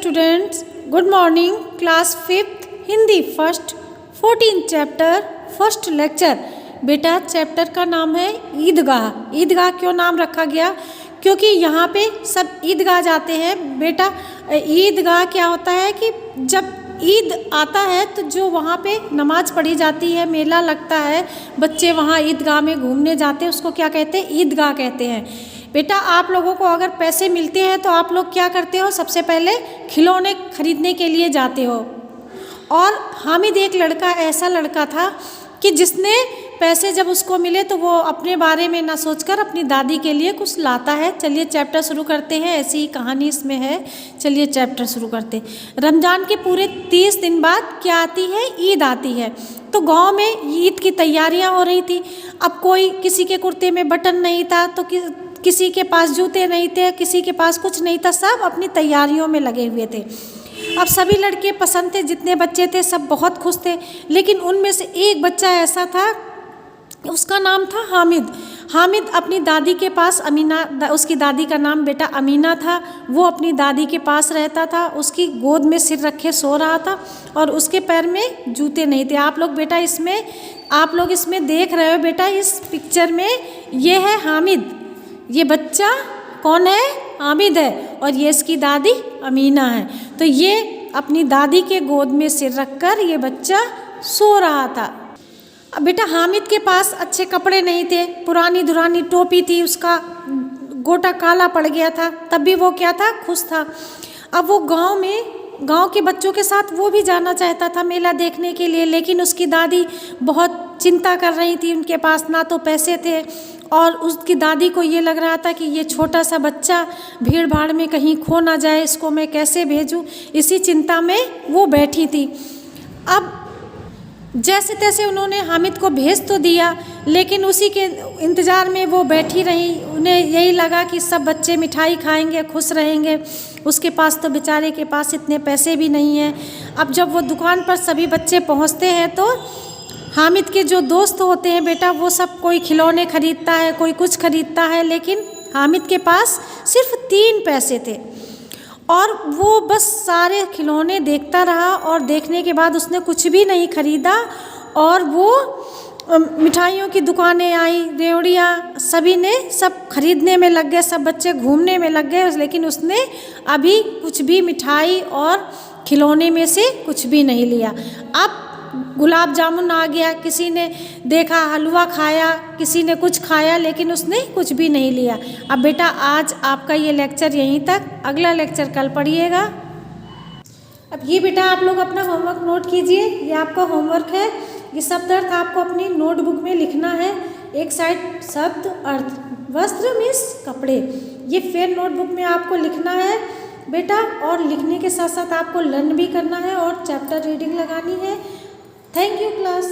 Students, good morning. Class 5th Hindi first 14 chapter first lecture. बेटा chapter का नाम है ईदगाह। ईदगाह क्यों नाम रखा गया? क्योंकि यहाँ पे सब ईदगाह जाते हैं। बेटा ईदगाह क्या होता है कि जब ईद आता है तो जो वहाँ पे नमाज पढ़ी जाती है, मेला लगता है, बच्चे वहाँ ईदगाह में घूमने जाते हैं, उसको क्या कहते हैं? ईदगाह कहते हैं। बेटा आप लोगों को अगर पैसे मिलते हैं तो आप लोग क्या करते हो? सबसे पहले खिलौने खरीदने के लिए जाते हो। और हामिद एक लड़का ऐसा लड़का था कि जिसने पैसे जब उसको मिले तो वो अपने बारे में ना सोचकर अपनी दादी के लिए कुछ लाता है। चलिए चैप्टर शुरू करते हैं। ऐसी ही कहानी इसमें है। चलिए चैप्टर शुरू करते हैं। रमज़ान के पूरे 30 दिन बाद क्या आती है? ईद आती है। तो गांव में ईद की तैयारियां हो रही थी। अब कोई किसी के कुर्ते में बटन नहीं था तो किसी के पास जूते नहीं थे, किसी के पास कुछ नहीं था, सब अपनी तैयारियों में लगे हुए थे। अब सभी लड़के पसंद थे, जितने बच्चे थे सब बहुत खुश थे। लेकिन उनमें से एक बच्चा ऐसा था, उसका नाम था हामिद। हामिद अपनी दादी के पास, उसकी दादी का नाम बेटा अमीना था, वो अपनी दादी के पास रहता था। उसकी गोद में सिर रखे सो रहा था और उसके पैर में जूते नहीं थे। आप लोग इसमें देख रहे हो बेटा, इस पिक्चर में ये है हामिद। ये बच्चा कौन है? हामिद है। और ये इसकी दादी अमीना है। तो ये अपनी दादी के गोद में सिर रखकर ये बच्चा सो रहा था। अब बेटा हामिद के पास अच्छे कपड़े नहीं थे, पुरानी दुरानी टोपी थी, उसका गोटा काला पड़ गया था, तब भी वो क्या था? खुश था। अब वो गांव के बच्चों के साथ वो भी जाना चाहता था मेला देखने के लिए, लेकिन उसकी दादी बहुत चिंता कर रही थी। उनके पास ना तो पैसे थे और उसकी दादी को ये लग रहा था कि ये छोटा सा बच्चा भीड़ भाड़ में कहीं खो ना जाए, इसको मैं कैसे भेजूं, इसी चिंता में वो बैठी थी। अब जैसे तैसे उन्होंने हामिद को भेज तो दिया, लेकिन उसी के इंतज़ार में वो बैठी रही। उन्हें यही लगा कि सब बच्चे मिठाई खाएंगे, खुश रहेंगे। उसके पास तो बेचारे के पास इतने पैसे भी नहीं हैं। अब जब वो दुकान पर सभी बच्चे पहुंचते हैं तो हामिद के जो दोस्त होते हैं बेटा, वो सब कोई खिलौने खरीदता है, कोई कुछ खरीदता है, लेकिन हामिद के पास सिर्फ 3 पैसे थे और वो बस सारे खिलौने देखता रहा और देखने के बाद उसने कुछ भी नहीं खरीदा। और वो मिठाइयों की दुकानें आई, रेवड़ियाँ, सभी ने सब खरीदने में लग गए, सब बच्चे घूमने में लग गए, लेकिन उसने अभी कुछ भी मिठाई और खिलौने में से कुछ भी नहीं लिया। अब गुलाब जामुन आ गया, किसी ने देखा हलवा खाया, किसी ने कुछ खाया, लेकिन उसने कुछ भी नहीं लिया। अब बेटा आज आपका ये लेक्चर यहीं तक, अगला लेक्चर कल पढ़िएगा। अब ये बेटा आप लोग अपना होमवर्क नोट कीजिए, ये आपका होमवर्क है। ये शब्द अर्थ आपको अपनी नोटबुक में लिखना है। एक साइड शब्द अर्थ, वस्त्र मीन्स कपड़े, ये फिर नोटबुक में आपको लिखना है बेटा। और लिखने के साथ साथ आपको लर्न भी करना है और चैप्टर रीडिंग लगानी है। Thank you class.